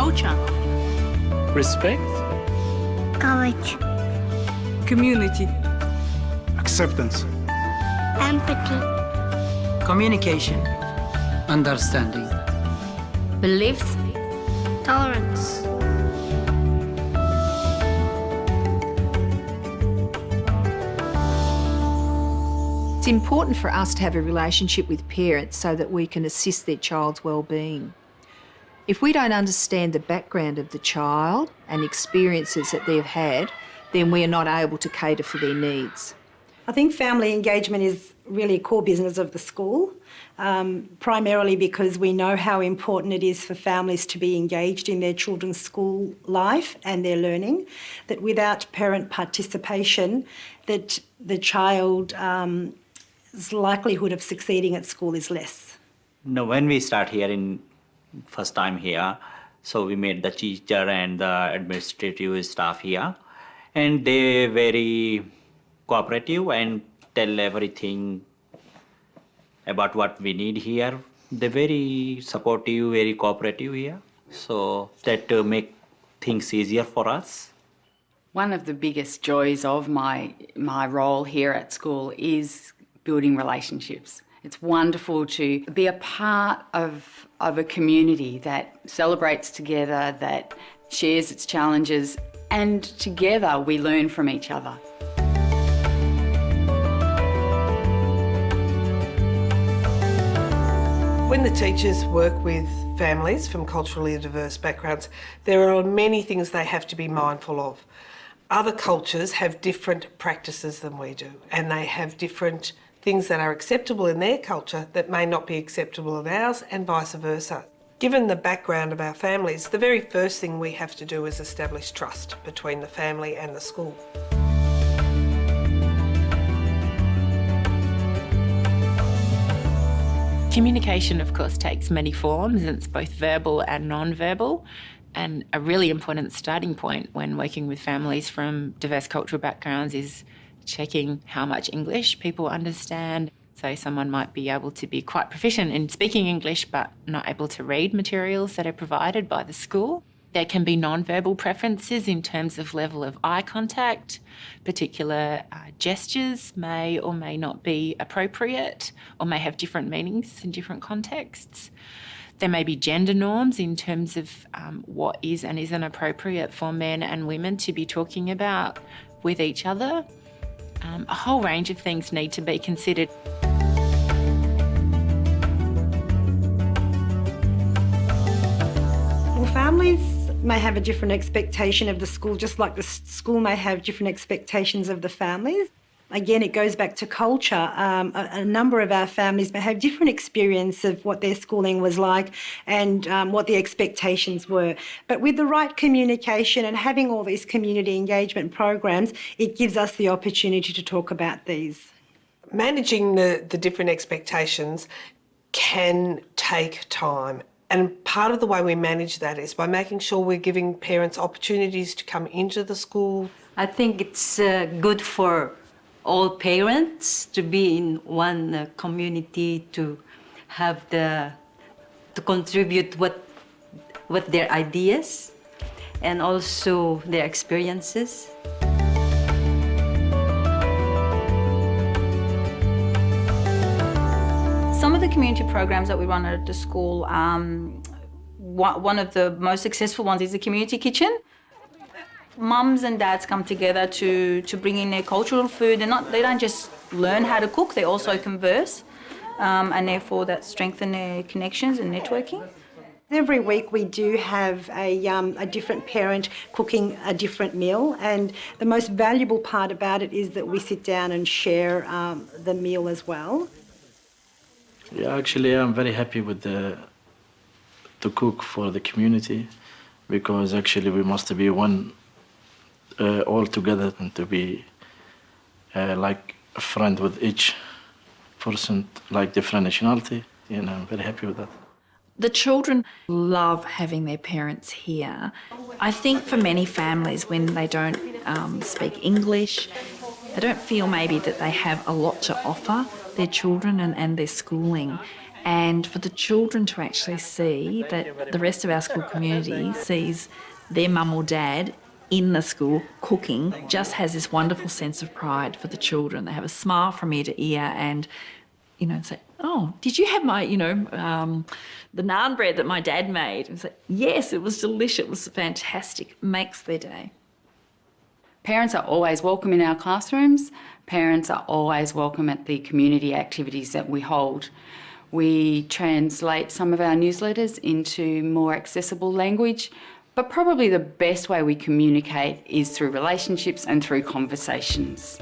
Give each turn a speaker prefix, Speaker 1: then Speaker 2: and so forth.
Speaker 1: culture,
Speaker 2: respect,
Speaker 3: courage,
Speaker 1: community,
Speaker 4: acceptance,
Speaker 3: empathy,
Speaker 5: communication,
Speaker 6: understanding,
Speaker 3: beliefs, tolerance.
Speaker 7: It's important for us to have a relationship with parents so that we can assist their child's wellbeing. If we don't understand the background of the child and experiences that they've had, then we are not able to cater for their needs.
Speaker 8: I think family engagement is really a core business of the school, primarily because we know how important it is for families to be engaged in their children's school life and their learning, that without parent participation, that the child's likelihood of succeeding at school is less.
Speaker 9: No, when we start here in first time here, so we met the teacher and the administrative staff here, and they very cooperative and tell everything about what we need here. They're very supportive, very cooperative here, so that make things easier for us.
Speaker 10: One of the biggest joys of my role here at school is building relationships. It's wonderful to be a part of a community that celebrates together, that shares its challenges, and together we learn from each other.
Speaker 5: When the teachers work with families from culturally diverse backgrounds, there are many things they have to be mindful of. Other cultures have different practices than we do, and they have different things that are acceptable in their culture that may not be acceptable in ours, and vice versa. Given the background of our families, the very first thing we have to do is establish trust between the family and the school.
Speaker 11: Communication, of course, takes many forms. It's both verbal and non-verbal, and a really important starting point when working with families from diverse cultural backgrounds is checking how much English people understand. So someone might be able to be quite proficient in speaking English but not able to read materials that are provided by the school. There can be non-verbal preferences in terms of level of eye contact. Particular gestures may or may not be appropriate or may have different meanings in different contexts. There may be gender norms in terms of what is and isn't appropriate for men and women to be talking about with each other. A whole range of things need to be considered.
Speaker 8: Well, families may have a different expectation of the school, just like the school may have different expectations of the families. Again, it goes back to culture. A number of our families may have different experience of what their schooling was like and what the expectations were. But with the right communication and having all these community engagement programs, it gives us the opportunity to talk about these.
Speaker 5: Managing the different expectations can take time. And part of the way we manage that is by making sure we're giving parents opportunities to come into the school.
Speaker 12: I think it's good for all parents to be in one community, to have to contribute what their ideas and also their experiences.
Speaker 13: Some of the community programs that we run at the school, one of the most successful ones is the community kitchen. Mums and dads come together to bring in their cultural food. They don't just learn how to cook, they also converse, and therefore that strengthens their connections and networking.
Speaker 8: Every week we do have a different parent cooking a different meal, and the most valuable part about it is that we sit down and share the meal as well.
Speaker 2: Yeah, actually I'm very happy with to cook for the community, because actually we must be one all together and to be like a friend with each person, like different nationality, and I'm very happy with that.
Speaker 14: The children love having their parents here. I think for many families, when they don't speak English, they don't feel maybe that they have a lot to offer their children and their schooling. And for the children to actually see that the rest of our school community sees their mum or dad in the school cooking just has this wonderful sense of pride for the children. They have a smile from ear to ear and, you know, say, oh, did you have my, the naan bread that my dad made? And say, yes, it was delicious, it was fantastic. Makes their day.
Speaker 10: Parents are always welcome in our classrooms. Parents are always welcome at the community activities that we hold. We translate some of our newsletters into more accessible language, but probably the best way we communicate is through relationships and through conversations.